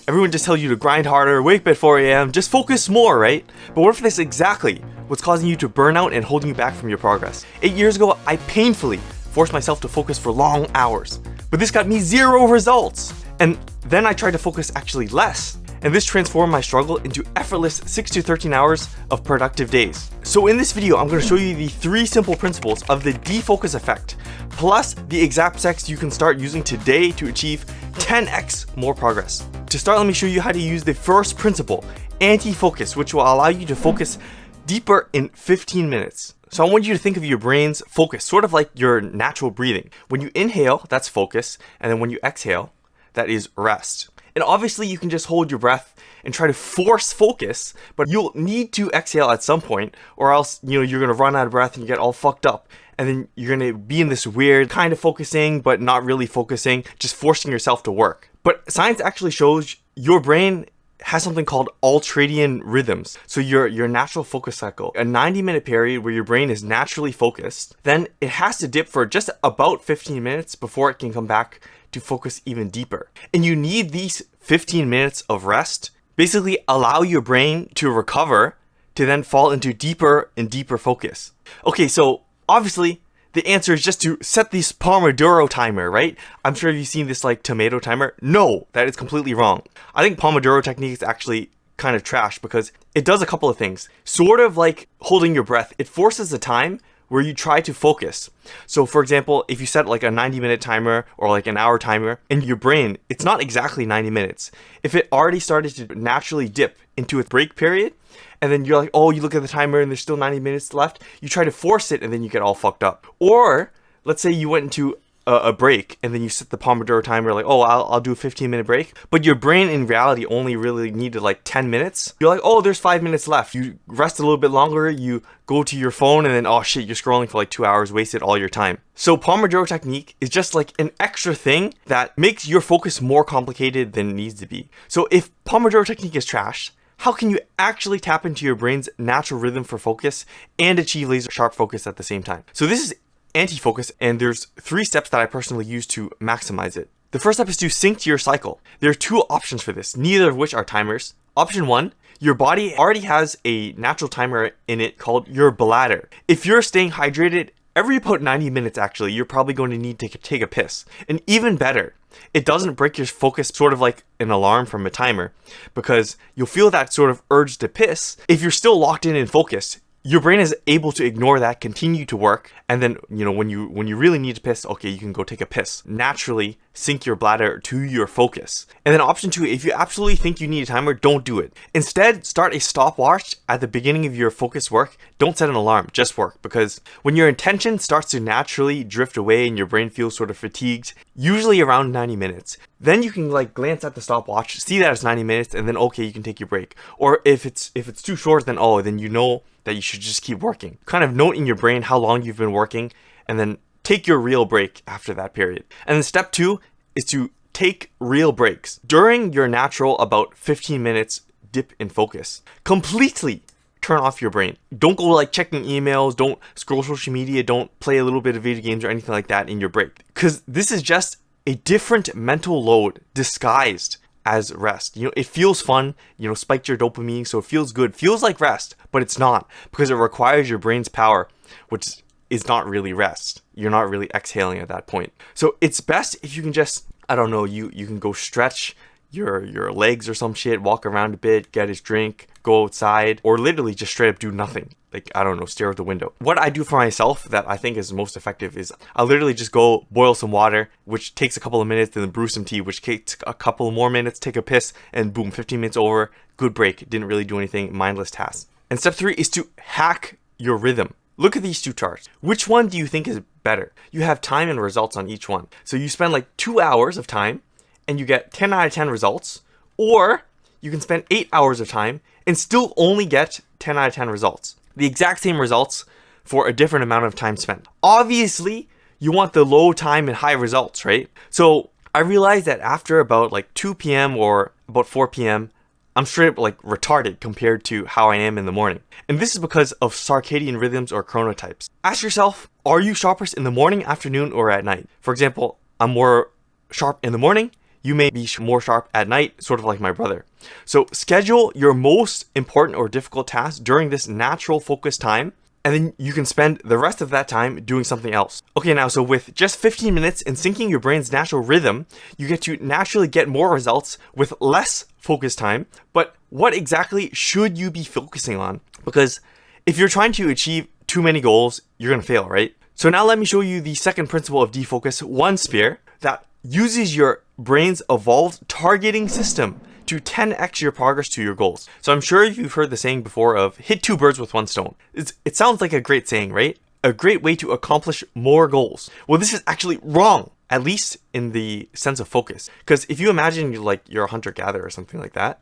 Everyone just tells you to grind harder, wake up at 4 a.m., just focus more, right? But what if that's exactly what's causing you to burn out and holding you back from your progress? 8 years ago, I painfully forced myself to focus for long hours, but this got me 0 results. And then I tried to focus actually less, and this transformed my struggle into effortless 6 to 13 hours of productive days. So in this video, I'm going to show you the 3 simple principles of the defocus effect, plus the exact steps you can start using today to achieve 10x more progress. To start, let me show you how to use the first principle, anti-focus, which will allow you to focus deeper in 15 minutes. So I want you to think of your brain's focus, sort of like your natural breathing. When you inhale, that's focus, and then when you exhale, that is rest. And obviously you can just hold your breath and try to force focus, but you'll need to exhale at some point, or else you're gonna run out of breath and you get all fucked up. And then you're gonna be in this weird kind of focusing, but not really focusing, just forcing yourself to work. But science actually shows your brain has something called ultradian rhythms. So your natural focus cycle, a 90-minute period where your brain is naturally focused, then it has to dip for just about 15 minutes before it can come back to focus even deeper. And you need these 15 minutes of rest, basically allow your brain to recover to then fall into deeper and deeper focus. Okay, so obviously the answer is just to set this Pomodoro timer, right? I'm sure you've seen this like tomato timer. No, that is completely wrong. I think Pomodoro technique is actually kind of trash because it does a couple of things. Sort of like holding your breath, it forces a time where you try to focus. So for example, if you set like a 90-minute timer or like an hour timer, in your brain, it's not exactly 90 minutes. If it already started to naturally dip into a break period, and then you're like, oh, you look at the timer and there's still 90 minutes left, you try to force it and then you get all fucked up. Or let's say you went into a break and then you set the Pomodoro timer like, oh, I'll do a 15-minute break, but your brain in reality only really needed like 10 minutes. You're like, oh, there's 5 minutes left. You rest a little bit longer, you go to your phone, and then, oh shit, you're scrolling for like 2 hours, wasted all your time. So Pomodoro technique is just like an extra thing that makes your focus more complicated than it needs to be. So if Pomodoro technique is trash, how can you actually tap into your brain's natural rhythm for focus and achieve laser sharp focus at the same time? So this is anti-focus, and there's 3 steps that I personally use to maximize it. The first step is to sync to your cycle. There are 2 options for this, neither of which are timers. Option 1, your body already has a natural timer in it called your bladder. If you're staying hydrated, every about 90 minutes actually, you're probably going to need to take a piss. And even better, it doesn't break your focus, sort of like an alarm from a timer, because you'll feel that sort of urge to piss. If you're still locked in and focused, your brain is able to ignore that, continue to work, and then, when you really need to piss, okay, you can go take a piss. Naturally sync your bladder to your focus. And then option 2, if you absolutely think you need a timer, don't do it. Instead, start a stopwatch at the beginning of your focus work. Don't set an alarm, just work, because when your intention starts to naturally drift away and your brain feels sort of fatigued, usually around 90 minutes, then you can like glance at the stopwatch, see that it's 90 minutes, and then okay, you can take your break. Or if it's too short, then then you know that you should just keep working. Kind of note in your brain how long you've been working, and then take your real break after that period. And then step 2 is to take real breaks. During your natural about 15 minutes dip in focus, completely turn off your brain. Don't go like checking emails, don't scroll social media, don't play a little bit of video games or anything like that in your break. Because this is just a different mental load disguised as rest. It feels fun, spiked your dopamine, so it feels good, feels like rest, but it's not, because it requires your brain's power, which is not really rest. You're not really exhaling at that point. So it's best if you can just, I don't know, you can go stretch your legs or some shit, walk around a bit, get a drink, go outside, or literally just straight up do nothing. Like, I don't know, stare out the window. What I do for myself that I think is most effective is I literally just go boil some water, which takes a couple of minutes, then brew some tea, which takes a couple more minutes, take a piss, and boom, 15 minutes over, good break. Didn't really do anything, mindless task. And step 3 is to hack your rhythm. Look at these 2 charts. Which one do you think is better? You have time and results on each one. So you spend like 2 hours of time and you get 10 out of 10 results, or you can spend 8 hours of time and still only get 10 out of 10 results. The exact same results for a different amount of time spent. Obviously, you want the low time and high results, right? So I realized that after about like 2 p.m. or about 4 p.m., I'm straight up like retarded compared to how I am in the morning. And this is because of circadian rhythms or chronotypes. Ask yourself, are you sharpest in the morning, afternoon, or at night? For example, I'm more sharp in the morning. You may be more sharp at night, sort of like my brother. So schedule your most important or difficult tasks during this natural focus time, and then you can spend the rest of that time doing something else. Okay, now, so with just 15 minutes and syncing your brain's natural rhythm, you get to naturally get more results with less focus time. But what exactly should you be focusing on? Because if you're trying to achieve too many goals, you're gonna fail, right? So now let me show you the second principle of defocus, one sphere, that uses your brain's evolved targeting system to 10x your progress to your goals. So I'm sure you've heard the saying before of hit two birds with one stone. It sounds like a great saying, right? A great way to accomplish more goals. Well, this is actually wrong, at least in the sense of focus. Because if you imagine you're a hunter-gatherer or something like that,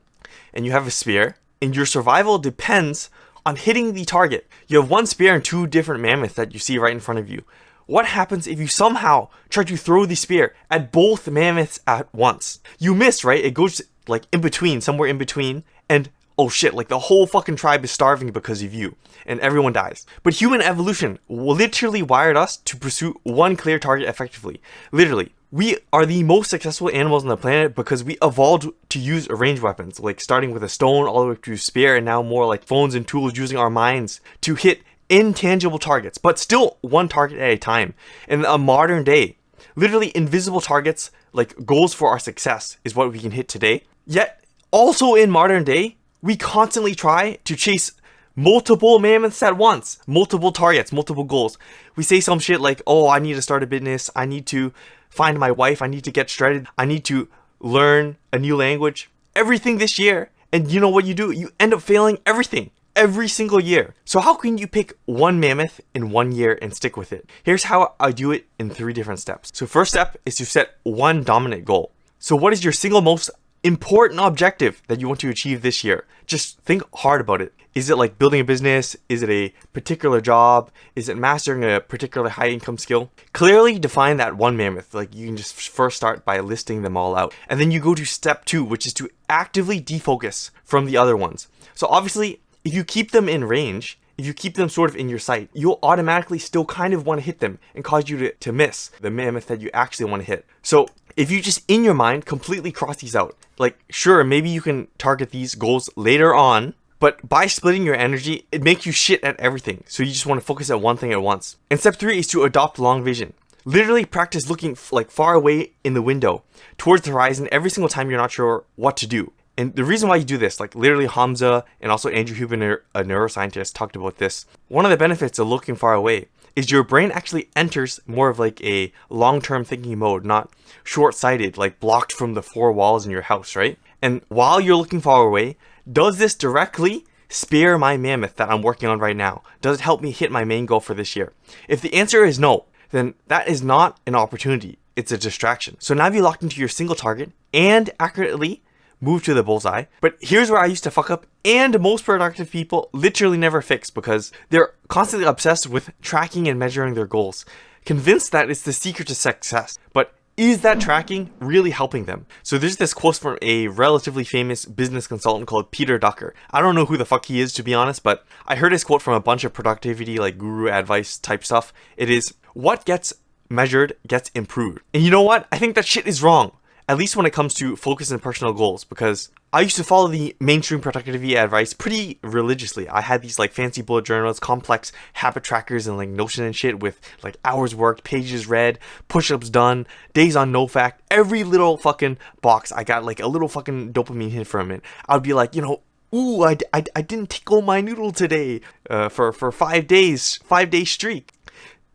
and you have a spear, and your survival depends on hitting the target. You have one spear and two different mammoths that you see right in front of you. What happens if you somehow try to throw the spear at both mammoths at once? You miss, right? It goes like in between, somewhere in between, and oh shit, like the whole fucking tribe is starving because of you, and everyone dies. But human evolution literally wired us to pursue one clear target effectively. Literally, we are the most successful animals on the planet because we evolved to use ranged weapons, like starting with a stone all the way to a spear, and now more like phones and tools, using our minds to hit intangible targets, but still one target at a time. In a modern day, literally invisible targets, like goals for our success, is what we can hit today. Yet, also in modern day, we constantly try to chase multiple mammoths at once, multiple targets, multiple goals. We say some shit like, oh, I need to start a business, I need to find my wife, I need to get shredded, I need to learn a new language, everything this year. And you know what you do? You end up failing everything. Every single year. So how can you pick one mammoth in 1 year and stick with it? Here's how I do it in 3 different steps. So first step is to set one dominant goal. So what is your single most important objective that you want to achieve this year? Just think hard about it. Is it like building a business? Is it a particular job? Is it mastering a particular high income skill? Clearly define that one mammoth. Like you can just first start by listing them all out. And then you go to step 2, which is to actively defocus from the other ones. So obviously, if you keep them in range, if you keep them sort of in your sight, you'll automatically still kind of want to hit them and cause you to miss the mammoth that you actually want to hit. So if you just in your mind completely cross these out, like sure, maybe you can target these goals later on, but by splitting your energy, it makes you shit at everything. So you just want to focus at one thing at once. And step 3 is to adopt long vision. Literally practice looking like far away in the window towards the horizon every single time you're not sure what to do. And the reason why you do this, like literally Hamza and also Andrew Huberman, a neuroscientist, talked about this. One of the benefits of looking far away is your brain actually enters more of like a long-term thinking mode, not short-sighted, like blocked from the 4 walls in your house, right? And while you're looking far away, does this directly spear my mammoth that I'm working on right now? Does it help me hit my main goal for this year? If the answer is no, then that is not an opportunity. It's a distraction. So now you're locked into your single target and accurately move to the bullseye. But here's where I used to fuck up, and most productive people literally never fix, because they're constantly obsessed with tracking and measuring their goals, convinced that it's the secret to success. But is that tracking really helping them? So there's this quote from a relatively famous business consultant called Peter Drucker. I don't know who the fuck he is, to be honest, but I heard his quote from a bunch of productivity like guru advice type stuff. It is, what gets measured gets improved. And you know what? I think that shit is wrong. At least when it comes to focus and personal goals, because I used to follow the mainstream productivity advice pretty religiously. I had these like fancy bullet journals, complex habit trackers, and like Notion and shit with like hours worked, pages read, push-ups done, days on NoFact. Every little fucking box, I got like a little fucking dopamine hit from it. I would be like, you know, ooh, I didn't tickle my noodle today for 5 days, 5-day streak.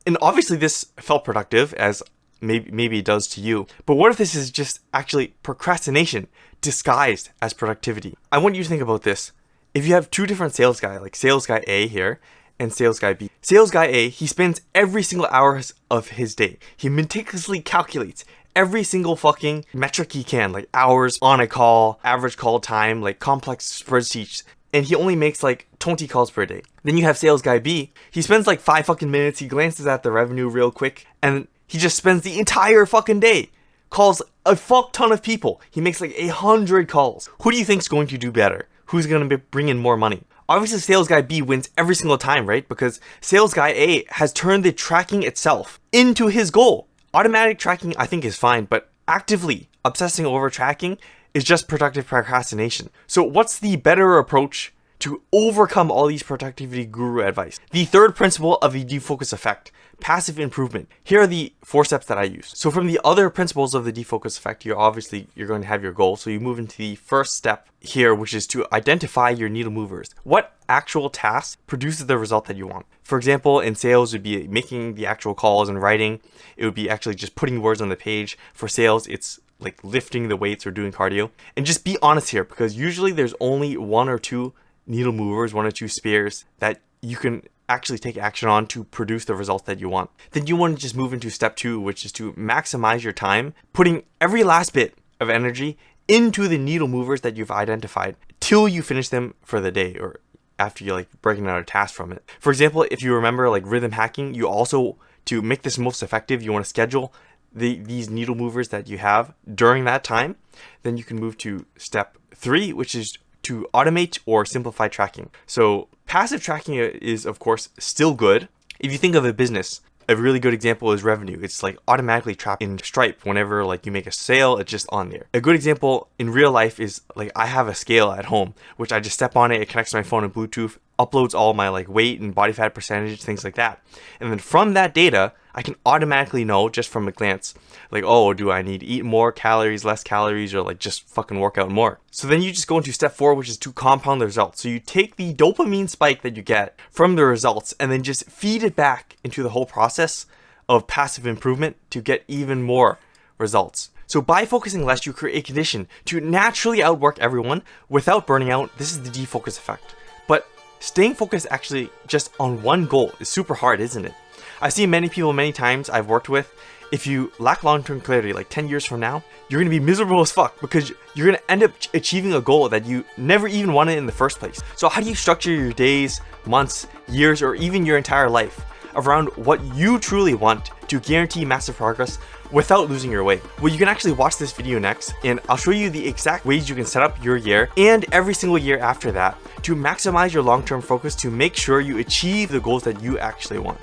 And obviously this felt productive, as maybe it does to you. But what if this is just actually procrastination disguised as productivity? I want you to think about this. If you have 2 different sales guys, like sales guy A here and sales guy B. Sales guy A, he spends every single hour of his day. He meticulously calculates every single fucking metric he can, like hours on a call, average call time, like complex spreadsheets. And he only makes like 20 calls per day. Then you have sales guy B. He spends like 5 fucking minutes. He glances at the revenue real quick, and he just spends the entire fucking day, calls a fuck ton of people. He makes like 100 calls. Who do you think's going to do better? Who's going to bring in more money? Obviously, sales guy B wins every single time, right? Because sales guy A has turned the tracking itself into his goal. Automatic tracking, I think, is fine, but actively obsessing over tracking is just productive procrastination. So what's the better approach to overcome all these productivity guru advice? The third principle of the defocus effect, passive improvement. Here are the 4 steps that I use. So from the other principles of the defocus effect, you're going to have your goal. So you move into the first step here, which is to identify your needle movers. What actual task produces the result that you want? For example, in sales, it would be making the actual calls and writing. It would be actually just putting words on the page. For sales, it's like lifting the weights or doing cardio. And just be honest here, because usually there's only 1 or 2 needle movers, 1 or 2 spears that you can actually take action on to produce the results that you want. Then you want to just move into step 2, which is to maximize your time, putting every last bit of energy into the needle movers that you've identified till you finish them for the day, or after you're like breaking out a task from it. For example, if you remember like rhythm hacking, you also, to make this most effective, you want to schedule these needle movers that you have during that time. Then you can move to step 3, which is to automate or simplify tracking. So passive tracking is of course still good. If you think of a business, a really good example is revenue. It's like automatically tracked in Stripe. Whenever like you make a sale, it's just on there. A good example in real life is like I have a scale at home, which I just step on it, it connects to my phone and Bluetooth, uploads all my like weight and body fat percentage, things like that. And then from that data, I can automatically know just from a glance, like, oh, do I need to eat more calories, less calories, or like just fucking work out more? So then you just go into step 4, which is to compound the results. So you take the dopamine spike that you get from the results and then just feed it back into the whole process of passive improvement to get even more results. So by focusing less, you create a condition to naturally outwork everyone without burning out. This is the defocus effect. But staying focused actually just on one goal is super hard, isn't it? I've seen many people many times I've worked with, if you lack long-term clarity, like 10 years from now, you're going to be miserable as fuck because you're going to end up achieving a goal that you never even wanted in the first place. So how do you structure your days, months, years, or even your entire life around what you truly want to guarantee massive progress without losing your way? Well, you can actually watch this video next, and I'll show you the exact ways you can set up your year and every single year after that to maximize your long-term focus to make sure you achieve the goals that you actually want.